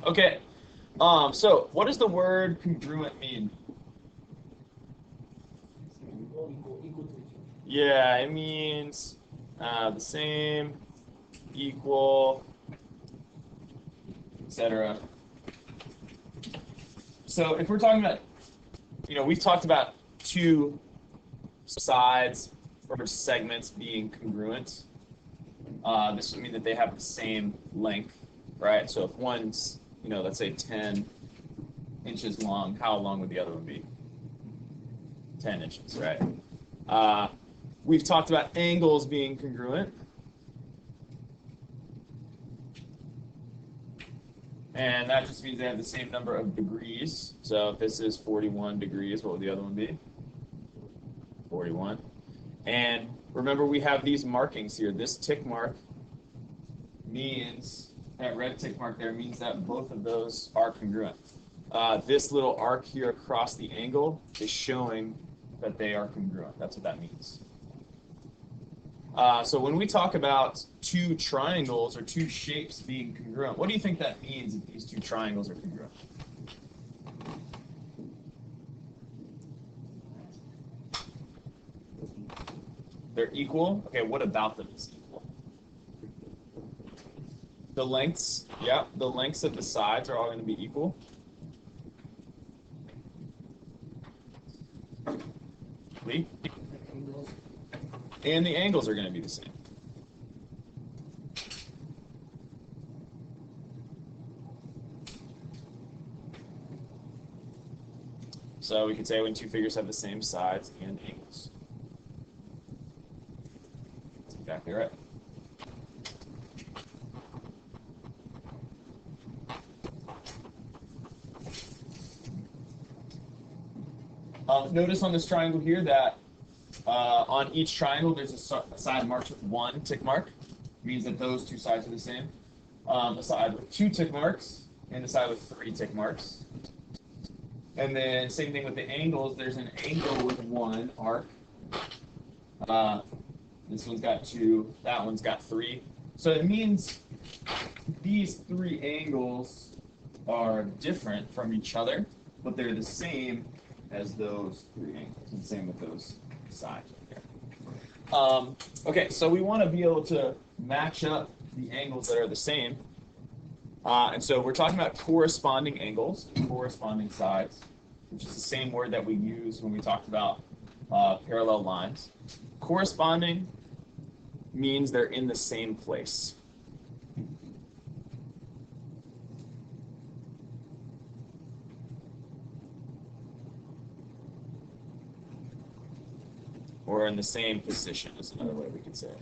Okay. So what does the word congruent mean? Yeah, it means the same, equal, etc. So if we're talking about, we've talked about two sides or segments being congruent. This would mean that they have the same length, right? So if one's, let's say 10 inches long, how long would the other one be? 10 inches, right? We've talked about angles being congruent. And that just means they have the same number of degrees. So if this is 41 degrees, what would the other one be? 41. And remember, we have these markings here. This tick mark means, that red tick mark there means that both of those are congruent. This little arc here across the angle is showing that they are congruent. That's what that means. So when we talk about two triangles or two shapes being congruent, what do you think that means if these two triangles are congruent? They're equal? Okay, what about them is equal? The lengths, yeah, the lengths of the sides are all going to be equal. Lee? And the angles are going to be the same. So we could say when two figures have the same sides and angles. That's exactly right. Notice on this triangle here that on each triangle there's a side marked with one tick mark. It means that those two sides are the same. A side with two tick marks and a side with three tick marks. And then same thing with the angles. There's an angle with one arc. This one's got two. That one's got three. So it means these three angles are different from each other, but they're the same as those three angles, and same with those sides right there. Okay, so we want to be able to match up the angles that are the same. And so we're talking about corresponding angles, corresponding sides, which is the same word that we use when we talked about parallel lines. Corresponding means they're in the same place. Or in the same position is another way we could say it.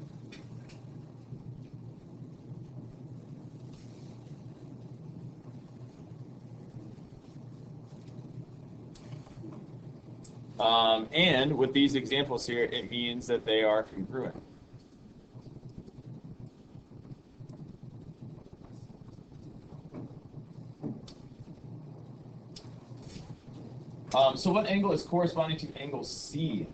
And with these examples here, it means that they are congruent. So what angle is corresponding to angle C?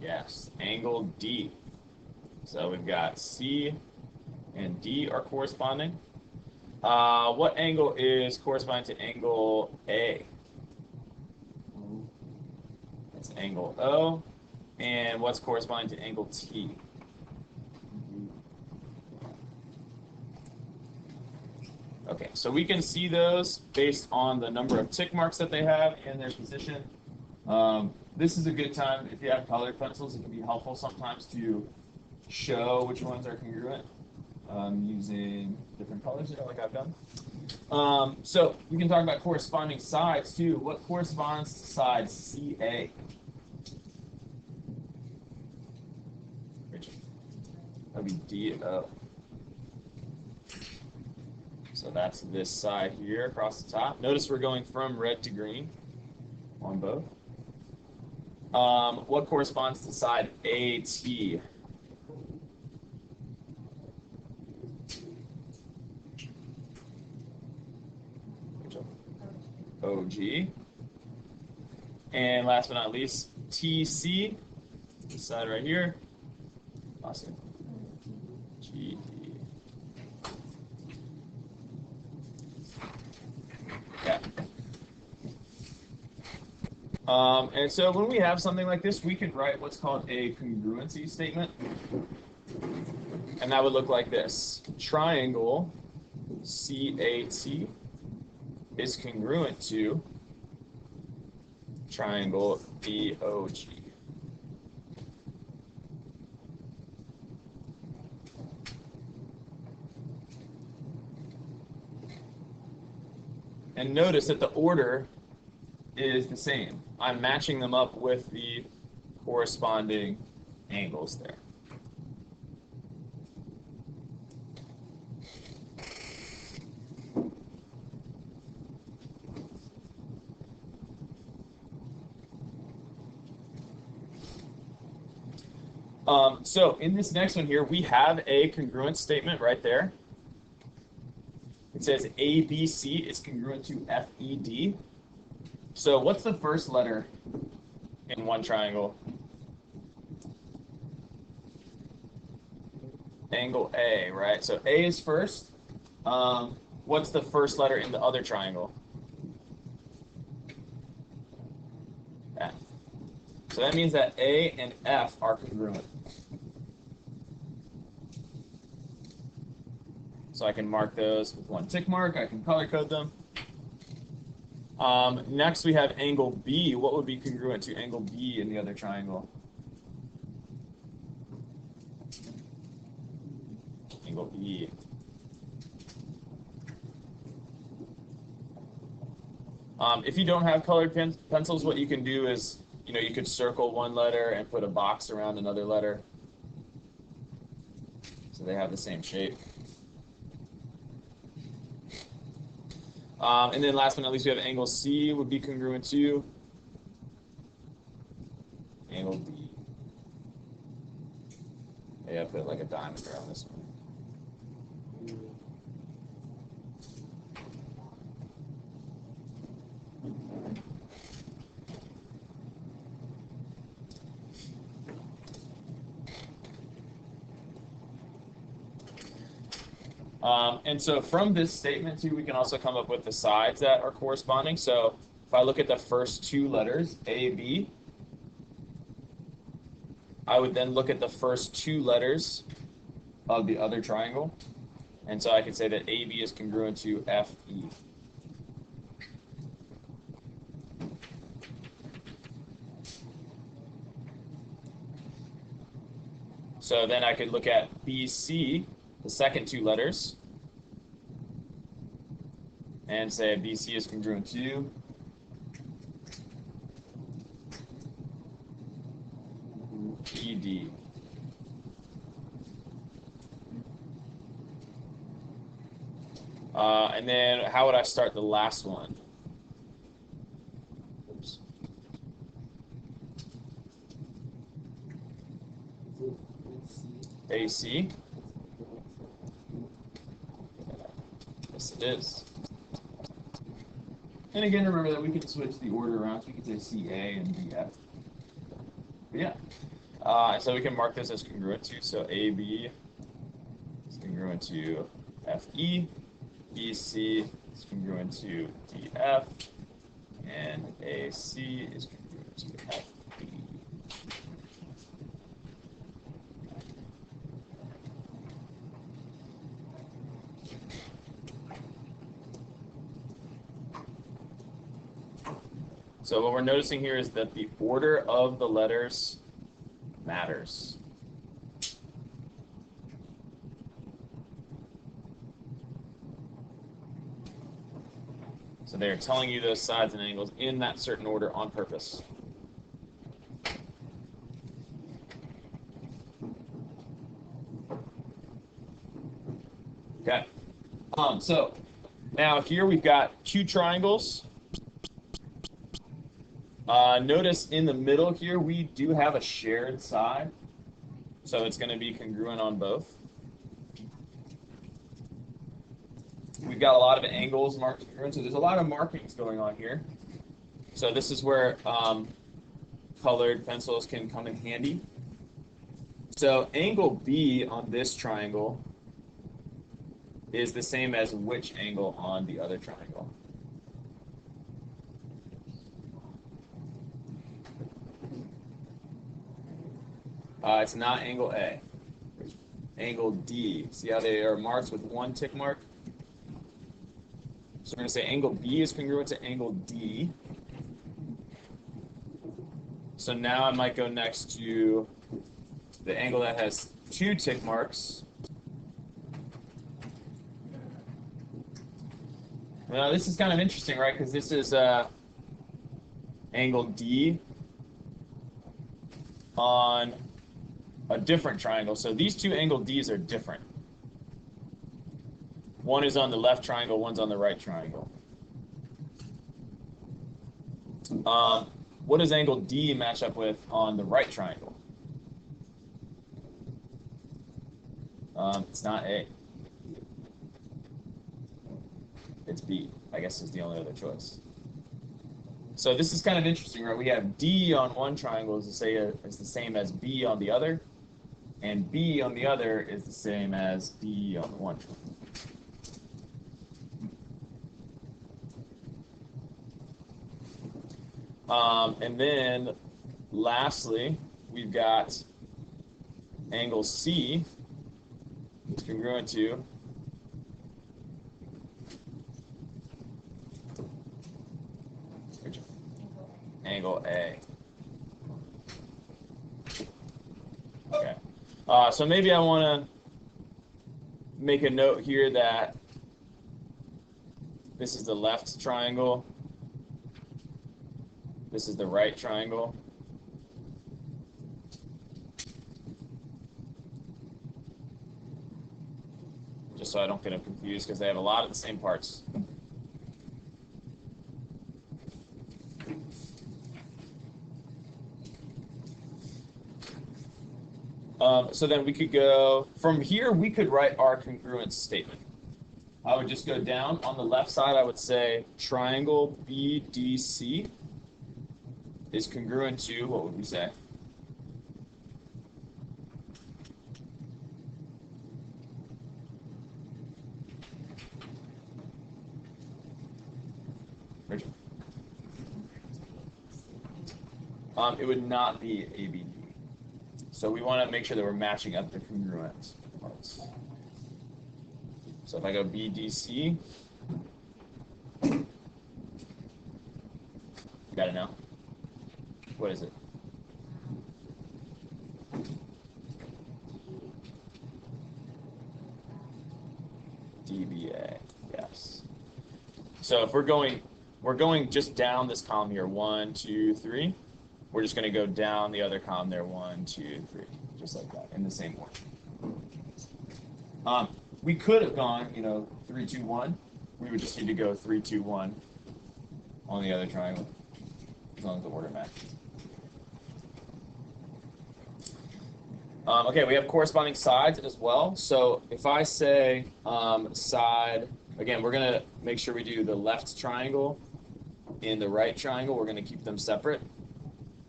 Yes, angle D. So we've got C and D are corresponding. What angle is corresponding to angle A? That's angle O. And what's corresponding to angle T? Okay, so we can see those based on the number of tick marks that they have in their position. This is a good time, if you have colored pencils, it can be helpful sometimes to show which ones are congruent using different colors, like I've done. So we can talk about corresponding sides too. What corresponds to side CA? That would be DO. So that's this side here across the top. Notice we're going from red to green on both. What corresponds to side AT? OG. And last but not least, TC. this side right here. Awesome. GD. Yeah. And so when we have something like this, we can write what's called a congruency statement. And that would look like this. Triangle CAT is congruent to triangle BOG. And notice that the order is the same. I'm matching them up with the corresponding angles there. So in this next one here, we have a congruent statement right there. It says ABC is congruent to FED. So what's the first letter in one triangle? Angle A, right? So A is first. What's the first letter in the other triangle? F. So that means that A and F are congruent. So I can mark those with one tick mark. I can color code them. Next we have angle B. What would be congruent to angle B in the other triangle? Angle B. If you don't have colored pencils, what you can do is, you could circle one letter and put a box around another letter, so they have the same shape. And then last but not least, we have angle C would be congruent to angle D. Yeah, put like a diamond around this one. And so from this statement too, we can also come up with the sides that are corresponding. So if I look at the first two letters, A, B, I would then look at the first two letters of the other triangle. And so I could say that AB is congruent to FE. So then I could look at BC, the second two letters, and say BC is congruent to ED. And then how would I start the last one? Oops. AC. Yes, it is. And again, remember that we can switch the order around, so we can say CA and BF. But yeah. So we can mark this as congruent to, so AB is congruent to FE, BC is congruent to DF, and AC is congruent to FE. So what we're noticing here is that the order of the letters matters. So they're telling you those sides and angles in that certain order on purpose. Okay. So now here we've got two triangles. Notice in the middle here, we do have a shared side. So it's going to be congruent on both. We've got a lot of angles marked congruent, so there's a lot of markings going on here. So this is where colored pencils can come in handy. So angle B on this triangle is the same as which angle on the other triangle? It's not angle A. Angle D. See how they are marked with one tick mark? So we're going to say angle B is congruent to angle D. So now I might go next to the angle that has two tick marks. Now this is kind of interesting, right? Because this is angle D on a different triangle. So these two angle Ds are different. One is on the left triangle, one's on the right triangle. What does angle D match up with on the right triangle? It's not A. It's B, I guess, is the only other choice. So this is kind of interesting, right? We have D on one triangle is the same as B on the other, and B on the other is the same as D on the one triangle. And then lastly, we've got angle C is congruent to angle A. Okay. So maybe I want to make a note here that this is the left triangle. This is the right triangle. Just so I don't get them confused, because they have a lot of the same parts. So then we could go, from here we could write our congruence statement. I would just go down. On the left side I would say triangle BDC is congruent to, what would we say? Richard? It would not be ABD. So we want to make sure that we're matching up the congruent parts. So if I go BDC, you got to know. What is it? DBA, yes. So if we're going just down this column here, 1, 2, 3. We're just going to go down the other column there, 1, 2, 3, just like that, in the same order. We could have gone, 3, 2, 1. We would just need to go 3, 2, 1 on the other triangle, as long as the order matches. Okay, we have corresponding sides as well. So if I say side, again, we're going to make sure we do the left triangle and the right triangle. We're going to keep them separate,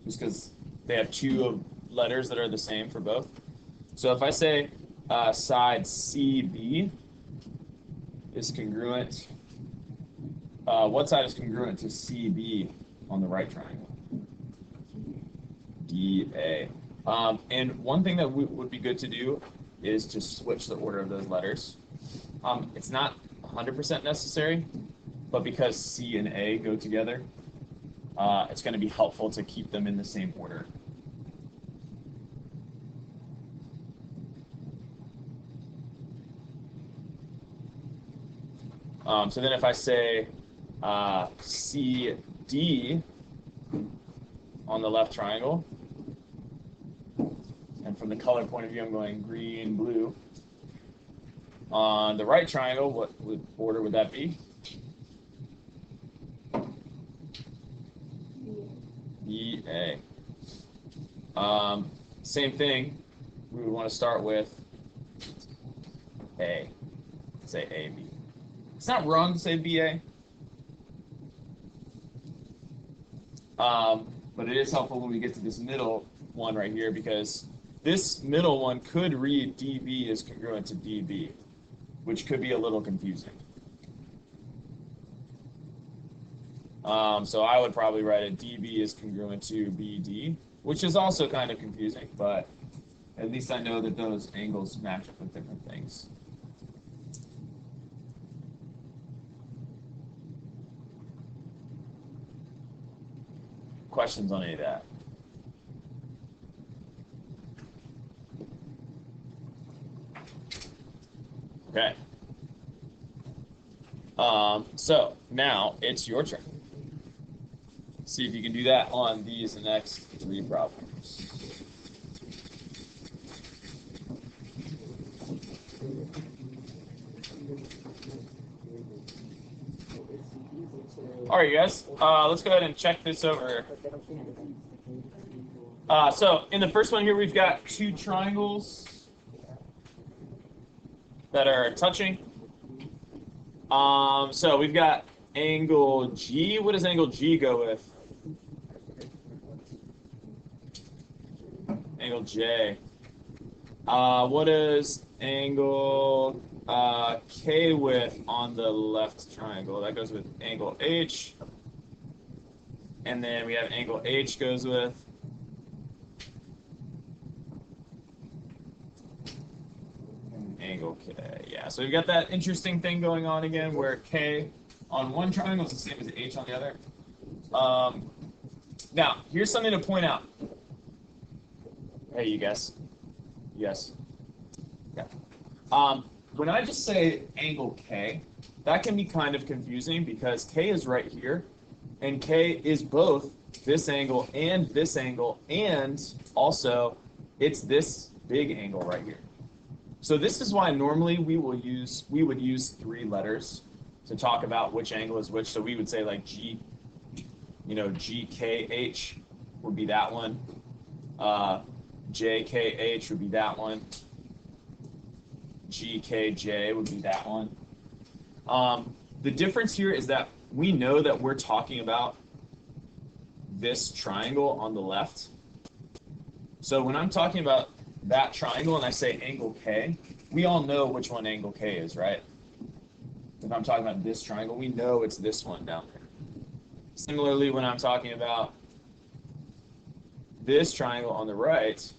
just because they have two letters that are the same for both. So if I say side CB is congruent, what side is congruent to CB on the right triangle? DA. And one thing that would be good to do is to switch the order of those letters. It's not 100% necessary, but because C and A go together, it's going to be helpful to keep them in the same order. So then if I say CD on the left triangle, and from the color point of view, I'm going green, blue. On the right triangle, what order would that be? EA. Same thing, we would want to start with A. Say AB. It's not wrong to say BA. But it is helpful when we get to this middle one right here, because this middle one could read DB is congruent to DB, which could be a little confusing. So I would probably write it DB is congruent to BD, which is also kind of confusing, but at least I know that those angles match up with different things. Questions on any of that? Okay. So now it's your turn. See if you can do that on these next 3 problems. All right, guys, let's go ahead and check this over. So in the first one here, we've got 2 triangles that are touching. So we've got angle G. What does angle G go with? Angle J. What is angle K with on the left triangle? That goes with angle H. And then we have angle H goes with angle K. Yeah, so we've got that interesting thing going on again where K on one triangle is the same as H on the other. Now, here's something to point out. Hey, you guess. Yes. Yeah. When I just say angle K, that can be kind of confusing because K is right here, and K is both this angle, and also it's this big angle right here. So this is why normally we would use 3 letters to talk about which angle is which. So we would say like G, GKH would be that one. JKH would be that one. GKJ would be that one. The difference here is that we know that we're talking about this triangle on the left. So when I'm talking about that triangle and I say angle K, we all know which one angle K is, right? If I'm talking about this triangle, we know it's this one down there. Similarly, when I'm talking about this triangle on the right,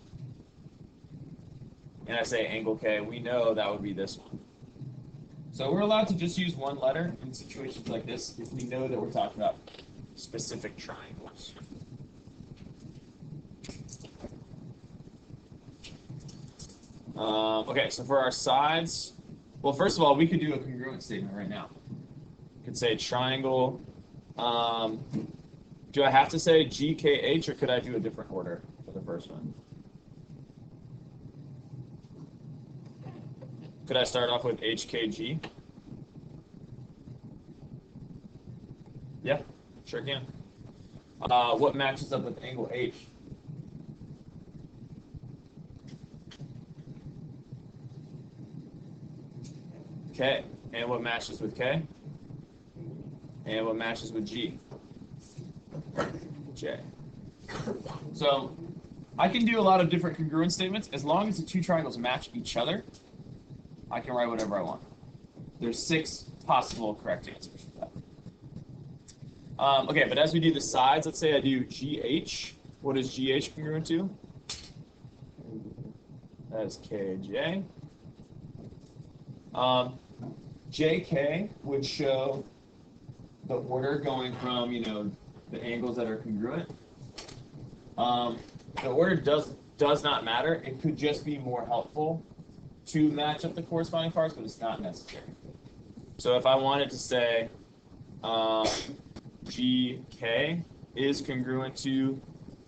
and I say angle K, we know that would be this one. So we're allowed to just use 1 letter in situations like this if we know that we're talking about specific triangles. Okay, so for our sides, well, first of all, we could do a congruent statement right now. We could say triangle. Do I have to say GKH, or could I do a different order for the first one? Could I start off with HKG? Yeah, sure can. What matches up with angle H? K. And what matches with K? And what matches with G? J. So I can do a lot of different congruent statements. As long as the 2 triangles match each other, I can write whatever I want. There's 6 possible correct answers for that. Okay, but as we do the sides, let's say I do GH. What is GH congruent to? That's KJ. JK would show the order going from, the angles that are congruent. The order does not matter. It could just be more helpful to match up the corresponding parts, but it's not necessary. So if I wanted to say GK is congruent to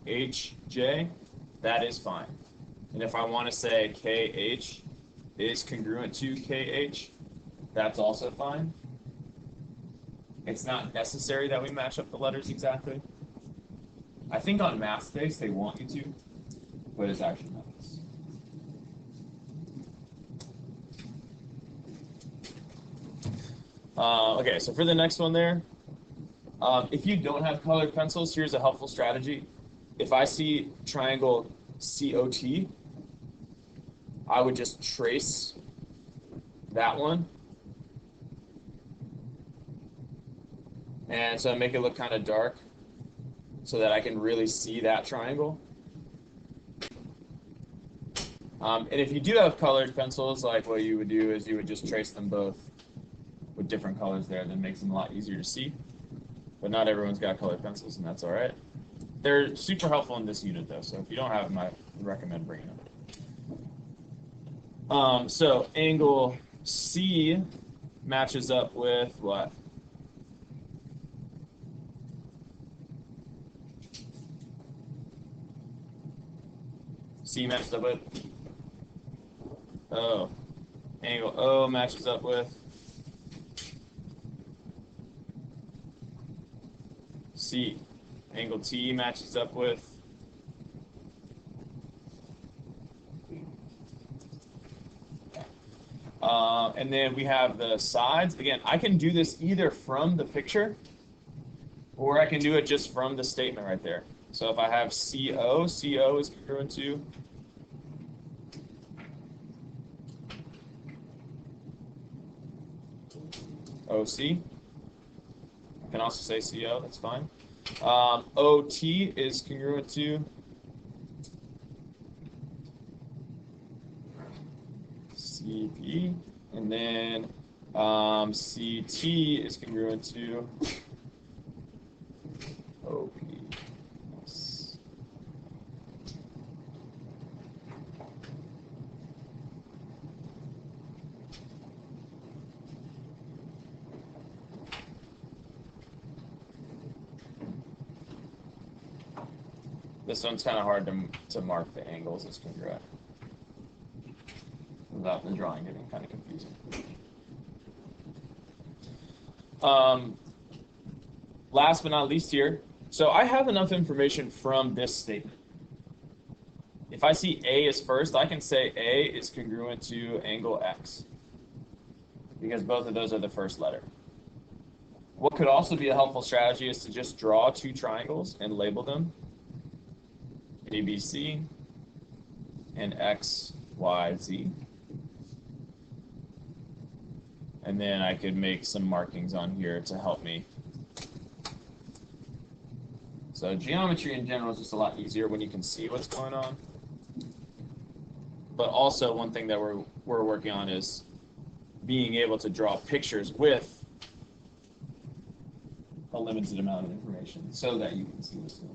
HJ, that is fine. And if I want to say KH is congruent to KH, that's also fine. It's not necessary that we match up the letters exactly. I think on math space they want you to, but it's actually not. Okay, so for the next one there, if you don't have colored pencils, here's a helpful strategy. If I see triangle COT, I would just trace that one. And so make it look kind of dark so that I can really see that triangle. And if you do have colored pencils, like what you would do is you would just trace them both with different colors there. That makes them a lot easier to see. But not everyone's got colored pencils, and that's all right. They're super helpful in this unit, though, so if you don't have them, I recommend bringing them. So angle C matches up with what? C matches up with O. Angle O matches up with C. Angle T matches up with and then we have the sides. Again, I can do this either from the picture or I can do it just from the statement right there. So if I have CO, CO is congruent to OC. I can also say CO, that's fine. OT is congruent to CP, and then CT is congruent to OP. Yes. This one's kind of hard to mark the angles as congruent without the drawing getting kind of confusing. Last but not least here, so I have enough information from this statement. If I see A is first, I can say A is congruent to angle X because both of those are the first letter. What could also be a helpful strategy is to just draw two triangles and label them ABC and XYZ. And then I could make some markings on here to help me. So geometry in general is just a lot easier when you can see what's going on. But also one thing that we're working on is being able to draw pictures with a limited amount of information so that you can see what's going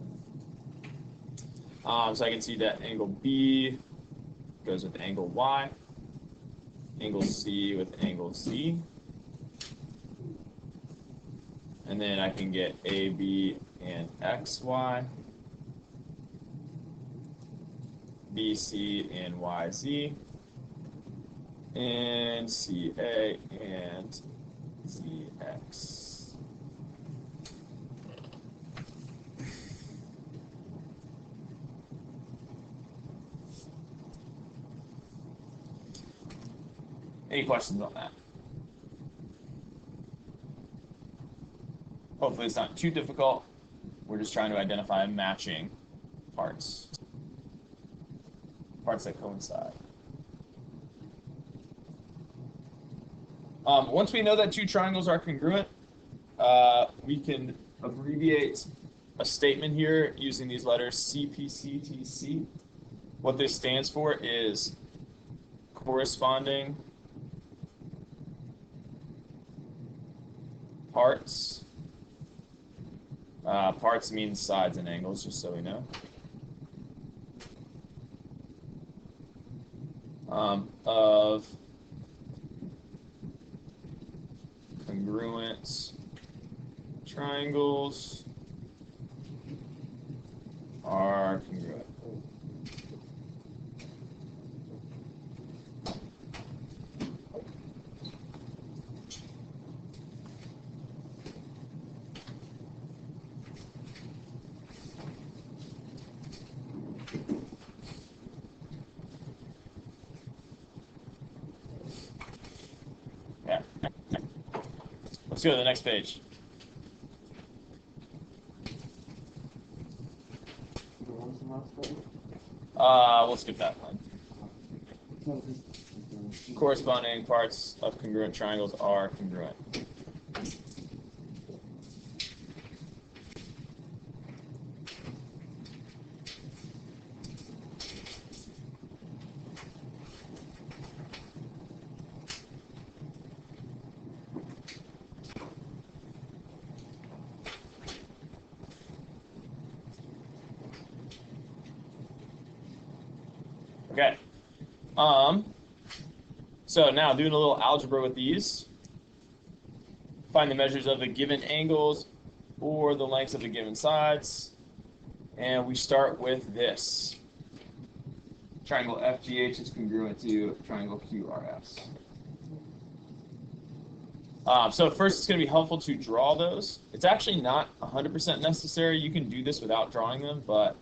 on. So I can see that angle B goes with angle Y, angle C with angle Z, and then I can get AB and XY, BC and YZ, and CA and ZX. Any questions on that? Hopefully it's not too difficult. We're just trying to identify matching parts that coincide. Once we know that two triangles are congruent, we can abbreviate a statement here using these letters CPCTC. What this stands for is corresponding parts. Parts means sides and angles, just so we know. Of congruent triangles are congruent. Let's go to the next page. We'll skip that one. corresponding parts of congruent triangles are congruent. Okay. So now doing a little algebra with these. Find the measures of the given angles or the lengths of the given sides. And we start with this. Triangle FGH is congruent to triangle QRS. So first it's going to be helpful to draw those. It's actually not 100% necessary. You can do this without drawing them, but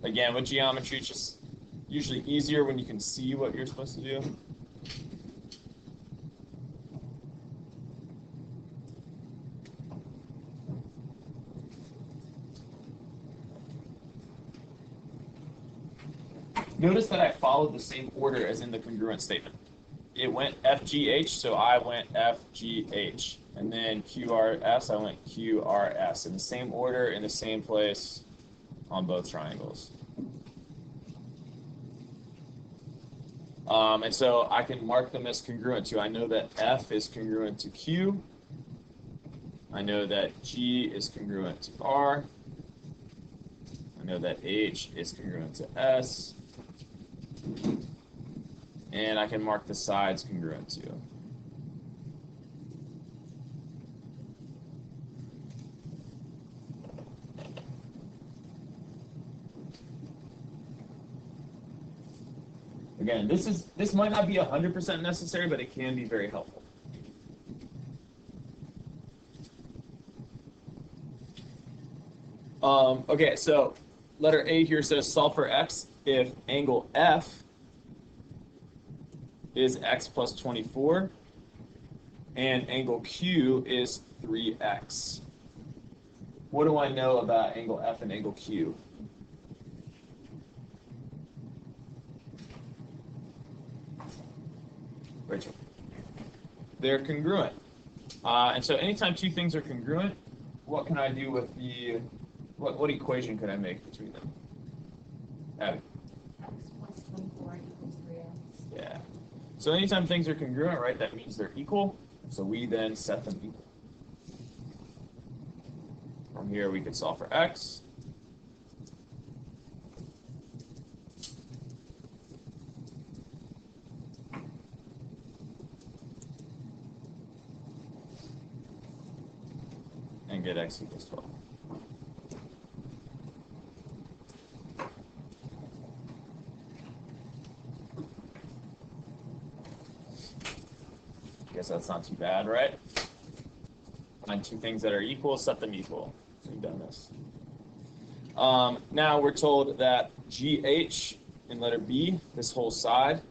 again, with geometry, it's just usually easier when you can see what you're supposed to do. Notice that I followed the same order as in the congruent statement. It went FGH, so I went FGH. And then QRS, I went QRS. In the same order, in the same place on both triangles. And so I can mark them as congruent to. I know that F is congruent to Q. I know that G is congruent to R. I know that H is congruent to S. And I can mark the sides congruent to. Again, this might not be 100% necessary, but it can be very helpful. Okay, so letter A here says solve for x if angle F is x plus 24 and angle Q is 3x. What do I know about angle F and angle Q? Rachel. They're congruent. And so anytime two things are congruent, what can I do with the, what equation could I make between them? Abby. X plus 24 equals 3x. Yeah. So anytime things are congruent, right, that means they're equal. So we then set them equal. From here, we could solve for x. And get x equals 12. Guess that's not too bad, right? Find two things that are equal, set them equal. So we've done this. Now we're told that GH in letter B, this whole side,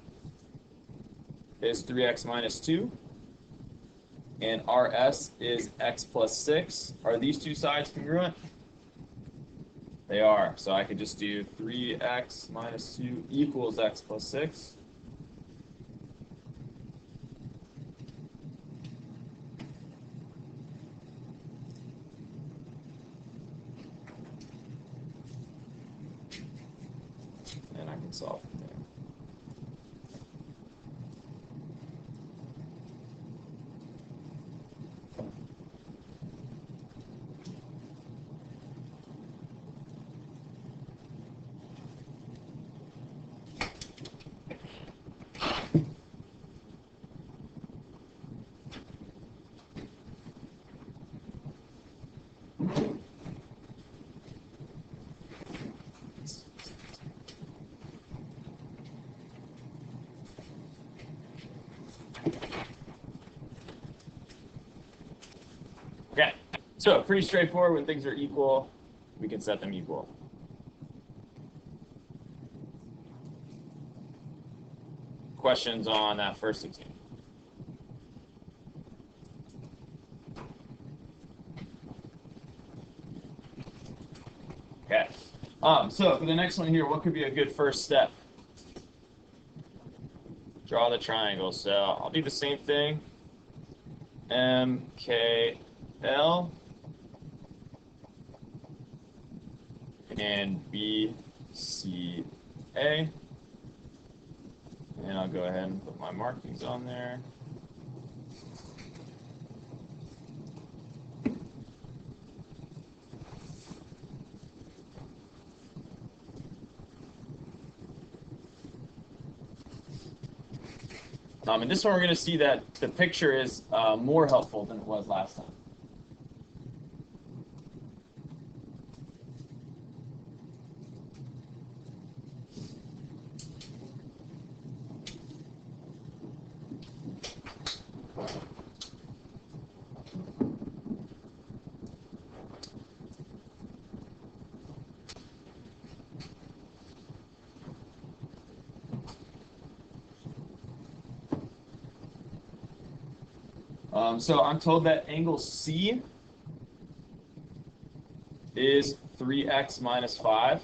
is 3x minus 2. And RS is x plus 6. Are these two sides congruent? They are. So I could just do 3x minus 2 equals x plus 6. And I can solve from there. Okay, so pretty straightforward. When things are equal, we can set them equal. Questions on that first example? Okay, so for the next one here, what could be a good first step? draw the triangle. So I'll do the same thing. MKL and BCA. And I'll go ahead and put my markings on there. And this one we're going to see that the picture is more helpful than it was last time. So I'm told that angle C is 3x minus 5.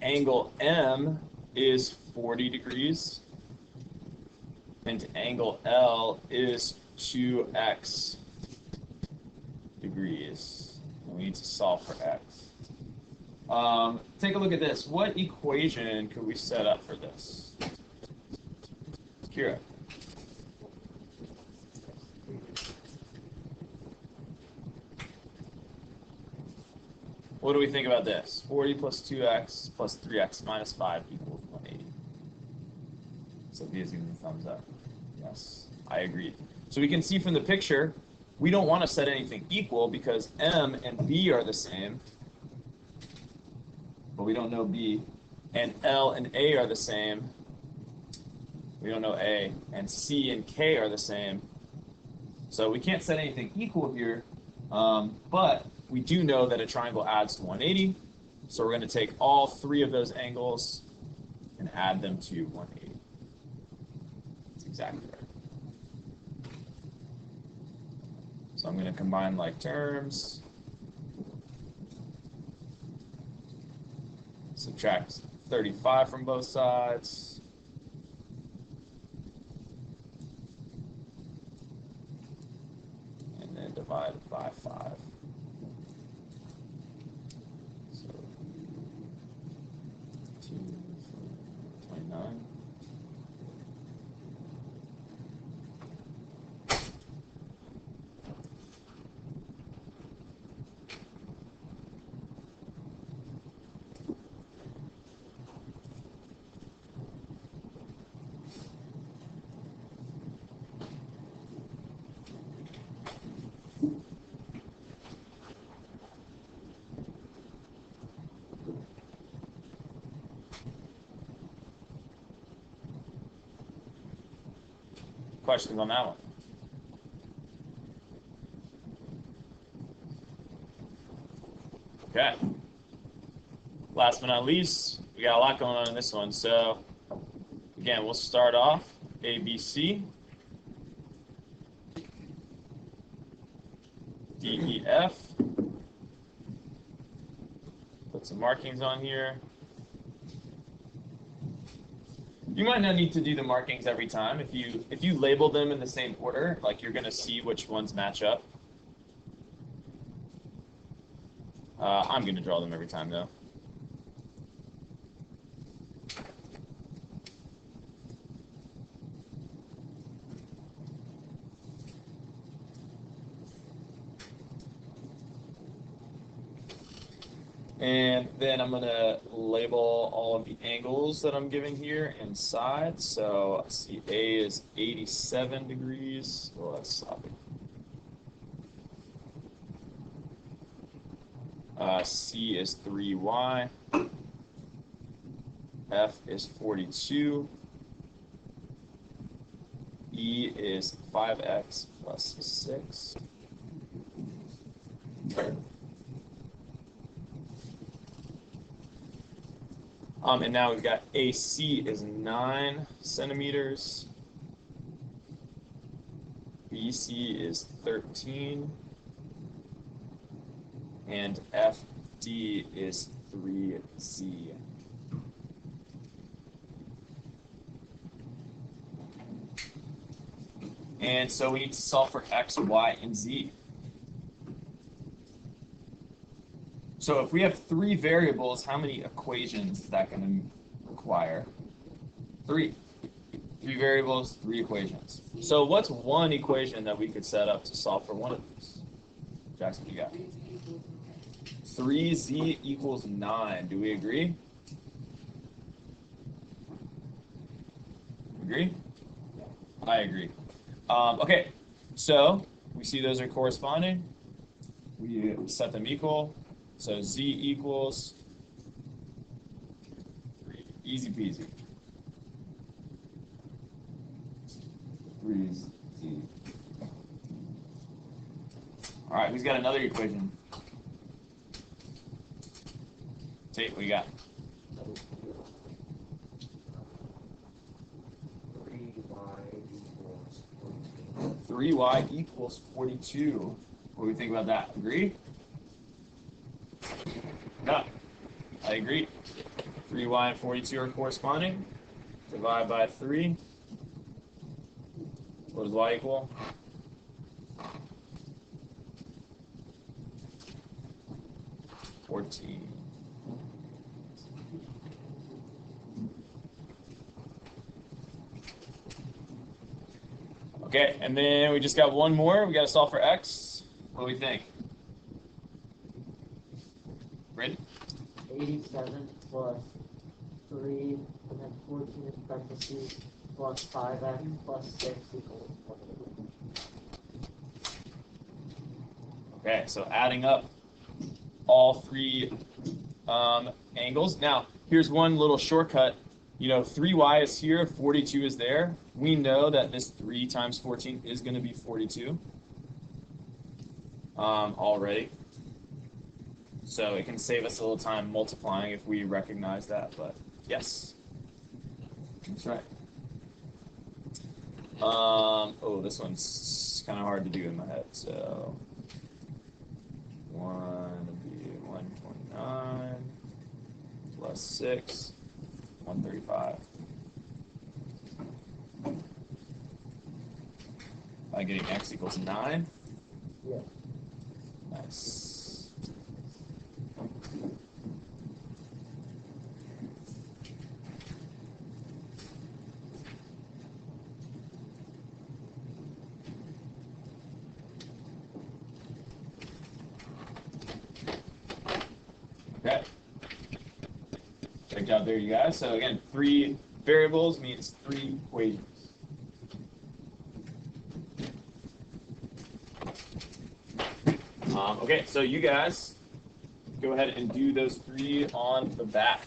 Angle M is 40 degrees. And angle L is 2x degrees. We need to solve for x. Take a look at this. What equation could we set up for this? Kira. What do we think about this? 40 plus 2x plus 3x minus 5 equals 180. So B is giving me a thumbs up. Yes, I agree. So we can see from the picture, we don't want to set anything equal because M and B are the same, but we don't know B. And L and A are the same. We don't know A, and C and K are the same. So we can't set anything equal here, but we do know that a triangle adds to 180. So we're going to take all three of those angles and add them to 180. That's exactly right. So I'm going to combine like terms. Subtract 35 from both sides. Divided by 5. So 29. Questions on that one? Okay. Last but not least, we got a lot going on in this one. So again, we'll start off ABC, DEF. Put some markings on here. You might not need to do the markings every time. If you label them in the same order, like you're going to see which ones match up. I'm going to draw them every time, though. And then I'm going to label all of the angles that I'm giving here inside. So see, A is 87 degrees. Well, that's sloppy. C is 3y. F is 42. E is 5x plus 6. And now we've got AC is 9 centimeters. BC is 13. And FD is 3Z. And so we need to solve for x, y, and z. So if we have 3 variables, how many equations is that going to require? 3. 3 variables, 3 equations. So what's one equation that we could set up to solve for one of these? Jackson, what you got? 3z equals 9. Do we agree? Agree? I agree. Okay, so we see those are corresponding. We set them equal. So z equals 3. Easy peasy. 3z. All right, who's got another equation? Tate, what you got? 3y equals 42. What do we think about that? Agree? No. I agree. 3y and 42 are corresponding. Divide by 3. What does y equal? 14. Okay, and then we just got one more. We got to solve for x. What do we think? Ready? 87 plus 3, and then 14 in parentheses, plus 5x plus 6 equals 28. Okay, so adding up all 3 angles. Now, here's one little shortcut. You know, 3y is here, 42 is there. We know that this 3 times 14 is going to be 42 already. So it can save us a little time multiplying if we recognize that, but yes. That's right. Oh, this one's kind of hard to do in my head, so 1 would be 129 plus 6, 135. By getting x equals 9? Yeah. Nice. Okay. Great job there, you guys. So again, 3 variables means 3 equations. Okay, so you guys go ahead and do those 3 on the back.